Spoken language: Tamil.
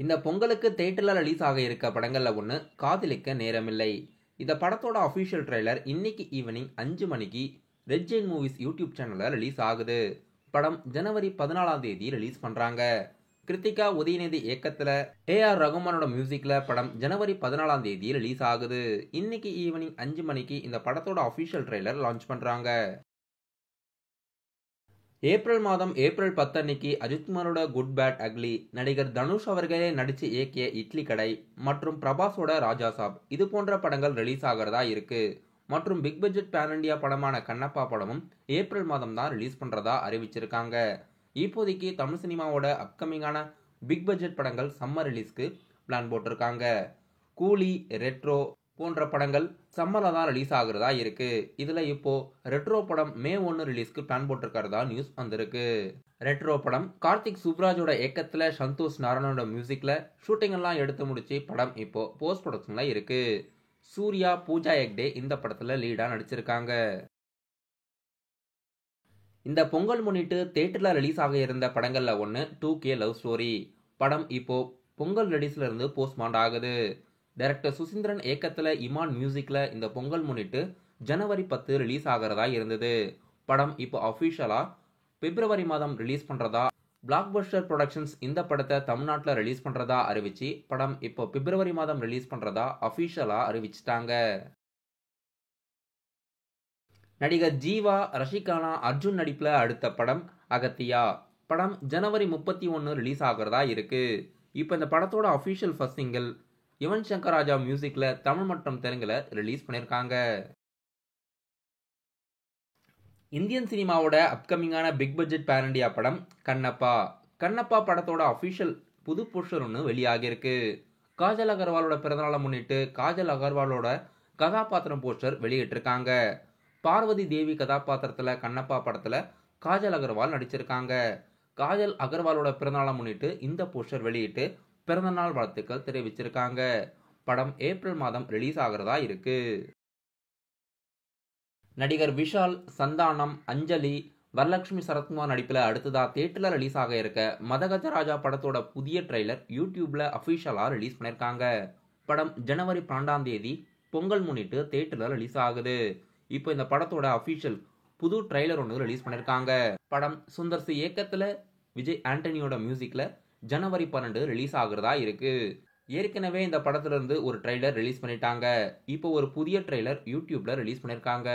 இந்த பொங்கலுக்கு தியேட்டர்ல ரிலீஸ் ஆக இருக்க படங்கள்ல ஒன்று காதலிக்க நேரமில்லை. இந்த படத்தோட அஃபிஷியல் ட்ரெய்லர் இன்னைக்கு ஈவினிங் 5 மணிக்கு ரெட் ஜெயின் மூவிஸ் யூடியூப் சேனல்ல ரிலீஸ் ஆகுது. படம் ஜனவரி 14ஆம் தேதி ரிலீஸ் பண்றாங்க. கிருத்திகா உதயநிதி இயக்கத்துல ஏஆர் ரகுமானோட மியூசிக்ல படம் ஜனவரி 14ஆம் தேதி ரிலீஸ் ஆகுது. இன்னைக்கு ஈவினிங் 5 மணிக்கு இந்த படத்தோட அஃபிஷியல் ட்ரெய்லர் லான்ச் பண்றாங்க. ஏப்ரல் மாதம் ஏப்ரல் 10 அன்னைக்கு அஜித்குமாரோட குட் பேட் அக்லி, நடிகர் தனுஷ் அவர்களே நடிச்சு இயக்கிய இட்லி கடை மற்றும் பிரபாஸோட ராஜா சாப் இது போன்ற படங்கள் ரிலீஸ் ஆகிறதா இருக்கு. மற்றும் பிக் பட்ஜெட் பேன் இண்டியா படமான கண்ணப்பா படமும் ஏப்ரல் மாதம் தான் ரிலீஸ் பண்றதா அறிவிச்சிருக்காங்க. இப்போதைக்கு தமிழ் சினிமாவோட அப்கமிங்கான பிக் பட்ஜெட் படங்கள் சம்மர் ரிலீஸ்க்கு பிளான் போட்டிருக்காங்க. கூலி, ரெட்ரோ போன்ற படங்கள் சம்மர்ல தான் ரிலீஸ் ஆகுறதா இருக்கு. இதுல இப்போ ரெட்ரோ படம் மே 1 ரிலீஸ்க்கு பிளான் போட்டிருக்கிறதா நியூஸ் வந்திருக்கு. ரெட்ரோ படம் கார்த்திக் சுப்ராஜோட இயக்கத்துல சந்தோஷ் நாராயணோட மியூசிக்ல ஷூட்டிங் எல்லாம் எடுத்து முடிச்சு படம் இப்போ போஸ்ட் ப்ரொடக்ஷன்ல இருக்கு. சூர்யா, பூஜா ஹெக்டே இந்த படத்துல லீடா நடிச்சிருக்காங்க. இந்த பொங்கல் முன்னிட்டு தியேட்டர்ல ரிலீஸ் ஆக இருந்த படங்கள்ல ஒன்று 2K லவ் ஸ்டோரி. படம் இப்போ பொங்கல் ரிலீஸ்ல இருந்து போஸ்ட்மார்ட் ஆகுது. டைரக்டர் சுசீந்திரன் இயக்கத்துல இமான் மியூசிக்ல இந்த பொங்கல் முன்னிட்டு ஜனவரி 10 ரிலீஸ் ஆகிறதா இருந்தது. படம் இப்போ அஃபிஷியலா பிப்ரவரி மாதம் ரிலீஸ் பண்றதா பிளாக்பஸ்டர் புரொடக்ஷன்ஸ் இந்த படத்தை தமிழ்நாட்டில் ரிலீஸ் பண்றதா அறிவிச்சு படம் இப்போ பிப்ரவரி மாதம் ரிலீஸ் பண்றதா அஃபிஷியலா அறிவிச்சிட்டாங்க. நடிகர் ஜீவா, ரஷிகானா, அர்ஜுன் நடிப்புல அடுத்த படம் அகத்தியா. படம் ஜனவரி 31 ரிலீஸ் ஆகிறதா இருக்கு. இப்போ இந்த படத்தோட official first single Yuvan Shankar Raja மியூசிக்ல தமிழ் மற்றும் தெலுங்குல ரிலீஸ் பண்ணியிருக்காங்க. இந்தியன் சினிமாவோட அப்கமிங்கான பிக் பட்ஜெட் பேன் இண்டியா படம் கண்ணப்பா. கண்ணப்பா படத்தோட அஃபிஷியல் புது போஸ்டர் ஒன்று வெளியாகிருக்கு. காஜல் அகர்வாலோட பிறந்தநாளை முன்னிட்டு காஜல் அகர்வாலோட கதாபாத்திரம் போஸ்டர் வெளியிட்டிருக்காங்க. பார்வதி தேவி கதாபாத்திரத்துல கண்ணப்பா படத்துல காஜல் அகர்வால் நடிச்சிருக்காங்க. காஜல் அகர்வாலோட பிறந்தநாளை முன்னிட்டு இந்த போஸ்டர் வெளியிட்டு பிறந்தநாள் வாழ்த்துக்கள் தெரிவிச்சிருக்காங்க. படம் ஏப்ரல் மாதம் ரிலீஸ் ஆகிறதா இருக்கு. நடிகர் விஷால், சந்தானம், அஞ்சலி, வரலட்சுமி சரத்குமார் நடிப்பில் அடுத்ததா தியேட்டர்ல ரிலீஸ் ஆக இருக்க மதகஜராஜா படத்தோட புதிய ட்ரெய்லர் யூடியூப்ல அஃபிஷியலா ரிலீஸ் பண்ணியிருக்காங்க. படம் ஜனவரி 12ஆம் தேதி பொங்கல் முன்னிட்டு தியேட்டர்ல ரிலீஸ் ஆகுது. இப்போ இந்த படத்தோட அஃபிஷியல் புது ட்ரெய்லர் ஒன்று ரிலீஸ் பண்ணியிருக்காங்க. படம் சுந்தர் சி இயக்கத்துல விஜய் ஆண்டனியோட மியூசிக்ல ஜனவரி 12 ரிலீஸ் ஆகுறதா இருக்கு. ஏற்கனவே இந்த படத்துல இருந்து ஒரு ட்ரெய்லர் ரிலீஸ் பண்ணிட்டாங்க. இப்போ ஒரு புதிய ட்ரெய்லர் யூடியூப்ல ரிலீஸ் பண்ணியிருக்காங்க.